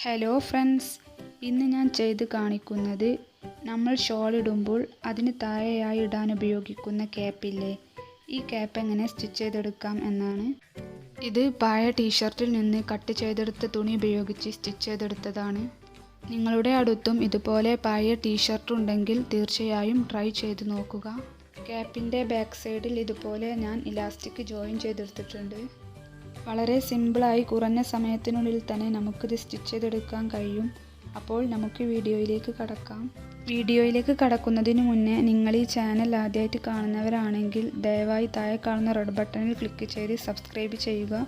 Hello friends, ഇന്ന് ഞാൻ ചെയ്ത് കാണിക്കുന്നത് നമ്മൾ ഷോൾ ഇടുമ്പോൾ അതിന് താഴെയായി ഇടാൻ ഉപയോഗിക്കുന്ന ക്യാപ്പില്ലേ, ഈ ക്യാപ്പ് എങ്ങനെ സ്റ്റിച്ച് ചെയ്തെടുക്കാം എന്നാണ്. ഇത് പഴയ ടീഷർട്ടിൽ നിന്ന് കട്ട് ചെയ്തെടുത്ത തുണി ഉപയോഗിച്ച് സ്റ്റിച്ച് ചെയ്തെടുത്തതാണ്. നിങ്ങളുടെ അടുത്തും ഇതുപോലെ പഴയ ടീഷർട്ട് ഉണ്ടെങ്കിൽ തീർച്ചയായും ട്രൈ ചെയ്ത് നോക്കുക. ക്യാപ്പിൻ്റെ ബാക്ക് സൈഡിൽ ഇതുപോലെ ഞാൻ ഇലാസ്റ്റിക് ജോയിൻ ചെയ്തെടുത്തിട്ടുണ്ട്. വളരെ സിമ്പിളായി കുറഞ്ഞ സമയത്തിനുള്ളിൽ തന്നെ നമുക്കിത് സ്റ്റിച്ച് ചെയ്തെടുക്കാൻ കഴിയും. അപ്പോൾ നമുക്ക് വീഡിയോയിലേക്ക് കടക്കാം. വീഡിയോയിലേക്ക് കടക്കുന്നതിന് മുന്നേ നിങ്ങൾ ഈ ചാനൽ ആദ്യമായിട്ട് കാണുന്നവരാണെങ്കിൽ ദയവായി താഴെ കാണുന്ന റെഡ് ബട്ടണിൽ ക്ലിക്ക് ചെയ്ത് സബ്സ്ക്രൈബ് ചെയ്യുക.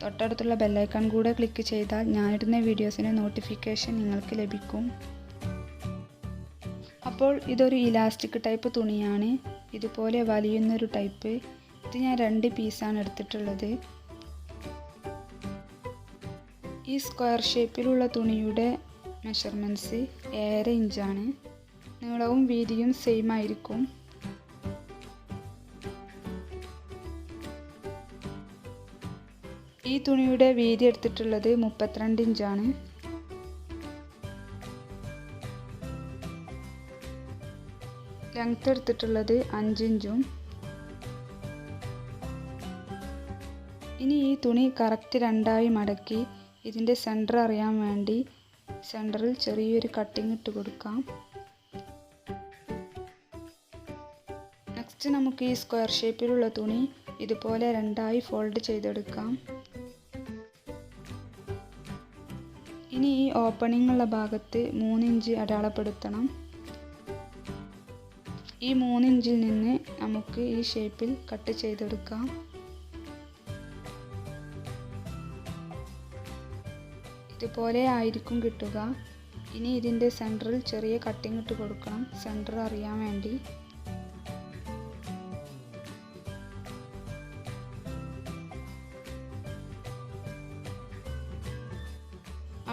തൊട്ടടുത്തുള്ള ബെല്ലൈക്കൺ കൂടെ ക്ലിക്ക് ചെയ്താൽ ഞാനിടുന്ന വീഡിയോസിൻ്റെ നോട്ടിഫിക്കേഷൻ നിങ്ങൾക്ക് ലഭിക്കും. അപ്പോൾ ഇതൊരു ഇലാസ്റ്റിക് ടൈപ്പ് തുണിയാണ്, ഇതുപോലെ വലിയുന്നൊരു ടൈപ്പ്. ഇത് ഞാൻ 2 പീസാണ് എടുത്തിട്ടുള്ളത്. ഈ സ്ക്വയർ ഷേപ്പിലുള്ള തുണിയുടെ മെഷർമെൻറ്റ്സ് 1.5 ഇഞ്ചാണ്. നീളവും വീതിയും സെയിം ആയിരിക്കും. ഈ തുണിയുടെ വീതി എടുത്തിട്ടുള്ളത് 32 ഇഞ്ചാണ്. ലെങ്ത് എടുത്തിട്ടുള്ളത് 5 ഇഞ്ചും. ഇനി ഈ തുണി കറക്റ്റ് 2ആയി മടക്കി ഇതിൻ്റെ സെൻറ്റർ അറിയാൻ വേണ്ടി സെൻറ്ററിൽ ചെറിയൊരു കട്ടിങ് ഇട്ട് കൊടുക്കാം. നെക്സ്റ്റ് നമുക്ക് ഈ സ്ക്വയർ ഷേപ്പിലുള്ള തുണി ഇതുപോലെ 2ആയി ഫോൾഡ് ചെയ്തെടുക്കാം. ഇനി ഈ ഓപ്പണിംഗ് ഉള്ള ഭാഗത്ത് 3 ഇഞ്ച് അടയാളപ്പെടുത്തണം. ഈ 3 ഇഞ്ചിൽ നിന്ന് നമുക്ക് ഈ ഷേപ്പിൽ കട്ട് ചെയ്തെടുക്കാം. ഇതുപോലെ ആയിരിക്കും കിട്ടുക. ഇനി ഇതിൻ്റെ സെൻറ്ററിൽ ചെറിയ കട്ടിങ് ഇട്ട് കൊടുക്കണം, സെൻറ്റർ അറിയാൻ വേണ്ടി.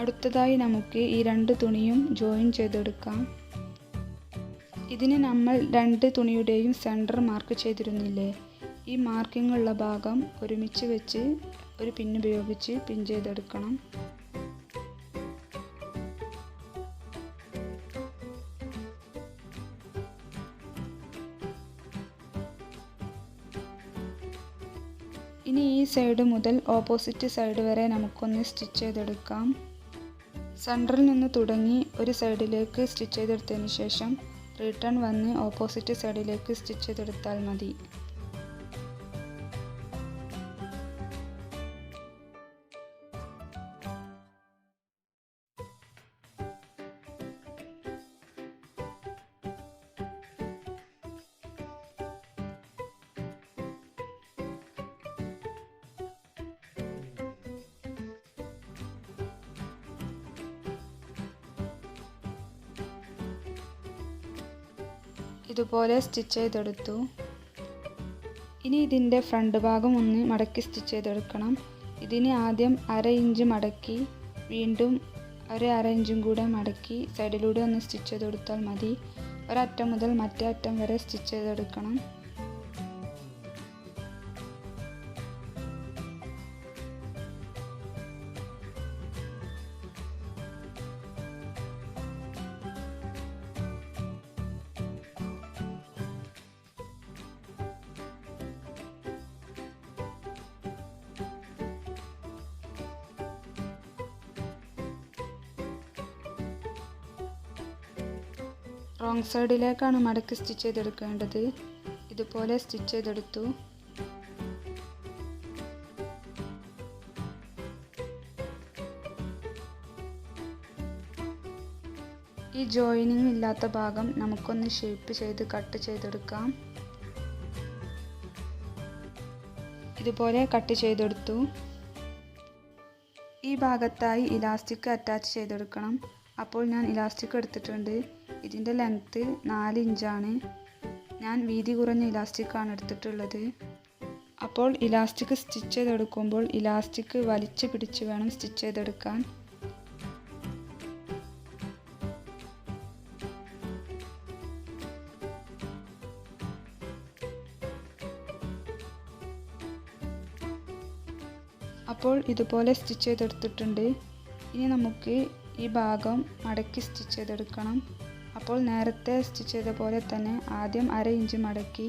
അടുത്തതായി നമുക്ക് ഈ 2 തുണിയും ജോയിൻ ചെയ്തെടുക്കാം. ഇതിന് നമ്മൾ 2 തുണിയുടെയും സെൻറ്റർ മാർക്ക് ചെയ്തിരുന്നില്ലേ, ഈ മാർക്കിംഗ് ഉള്ള ഭാഗം ഒരുമിച്ച് വെച്ച് ഒരു പിൻ ഉപയോഗിച്ച് പിൻ ചെയ്തെടുക്കണം. ഇനി ഈ സൈഡ് മുതൽ ഓപ്പോസിറ്റ് സൈഡ് വരെ നമുക്കൊന്ന് സ്റ്റിച്ച് ചെയ്തെടുക്കാം. സെൻറ്ററിൽ നിന്ന് തുടങ്ങി ഒരു സൈഡിലേക്ക് സ്റ്റിച്ച് ചെയ്തെടുത്തതിന് ശേഷം റിട്ടേൺ വന്ന് ഓപ്പോസിറ്റ് സൈഡിലേക്ക് സ്റ്റിച്ച് ചെയ്തെടുത്താൽ മതി. ഇതുപോലെ സ്റ്റിച്ച് ചെയ്തെടുത്തു. ഇനി ഇതിൻ്റെ ഫ്രണ്ട് ഭാഗം ഒന്ന് മടക്കി സ്റ്റിച്ച് ചെയ്തെടുക്കണം. ഇതിന് ആദ്യം 1/2 ഇഞ്ച് മടക്കി വീണ്ടും ഒരു 1/2 ഇഞ്ചും കൂടെ മടക്കി സൈഡിലൂടെ ഒന്ന് സ്റ്റിച്ച് ചെയ്തെടുത്താൽ മതി. ഒരറ്റം മുതൽ മറ്റേ അറ്റം വരെ സ്റ്റിച്ച് ചെയ്തെടുക്കണം. റോങ് സൈഡിലേക്കാണ് മടക്കി സ്റ്റിച്ച് ചെയ്തെടുക്കേണ്ടത്. ഇതുപോലെ സ്റ്റിച്ച് ചെയ്തെടുത്തു. ഈ ജോയിനിങ് ഇല്ലാത്ത ഭാഗം നമുക്കൊന്ന് ഷേപ്പ് ചെയ്ത് കട്ട് ചെയ്തെടുക്കാം. ഇതുപോലെ കട്ട് ചെയ്തെടുത്തു. ഈ ഭാഗത്തായി ഇലാസ്റ്റിക് അറ്റാച്ച് ചെയ്തെടുക്കണം. അപ്പോൾ ഞാൻ ഇലാസ്റ്റിക് എടുത്തിട്ടുണ്ട്. ഇതിൻ്റെ ലെങ്ത്ത് 4 ഇഞ്ചാണ്. ഞാൻ വീതി കുറഞ്ഞ ഇലാസ്റ്റിക്കാണ് എടുത്തിട്ടുള്ളത്. അപ്പോൾ ഇലാസ്റ്റിക് സ്റ്റിച്ച് ചെയ്തെടുക്കുമ്പോൾ ഇലാസ്റ്റിക് വലിച്ചു പിടിച്ച് വേണം സ്റ്റിച്ച് ചെയ്തെടുക്കാൻ. അപ്പോൾ ഇതുപോലെ സ്റ്റിച്ച് ചെയ്തെടുത്തിട്ടുണ്ട്. ഇനി നമുക്ക് ഈ ഭാഗം മടക്കി സ്റ്റിച്ച് ചെയ്തെടുക്കണം. അപ്പോൾ നേരത്തെ സ്റ്റിച്ച് ചെയ്ത പോലെ തന്നെ ആദ്യം 1/2 ഇഞ്ച് മടക്കി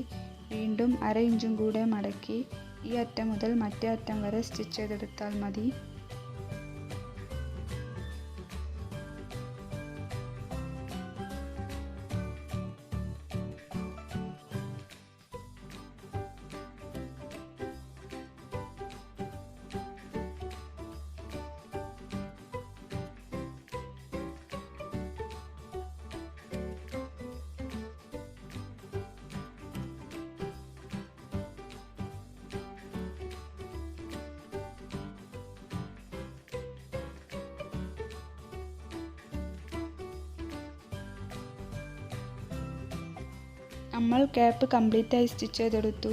വീണ്ടും 1/2 ഇഞ്ചും കൂടെ മടക്കി ഈ അറ്റം മുതൽ മറ്റേ അറ്റം വരെ സ്റ്റിച്ച് ചെയ്തെടുത്താൽ മതി. നമ്മൾ ക്യാപ്പ് കംപ്ലീറ്റ് ആയി സ്റ്റിച്ച് ചെയ്തെടുത്തു.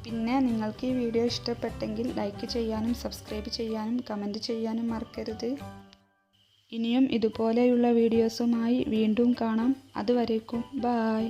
പിന്നെ നിങ്ങൾക്ക് ഈ വീഡിയോ ഇഷ്ടപ്പെട്ടെങ്കിൽ ലൈക്ക് ചെയ്യാനും സബ്സ്ക്രൈബ് ചെയ്യാനും കമൻറ്റ് ചെയ്യാനും മറക്കരുത്. ഇനിയും ഇതുപോലെയുള്ള വീഡിയോസുമായി വീണ്ടും കാണാം. അതുവരേക്കും ബൈ.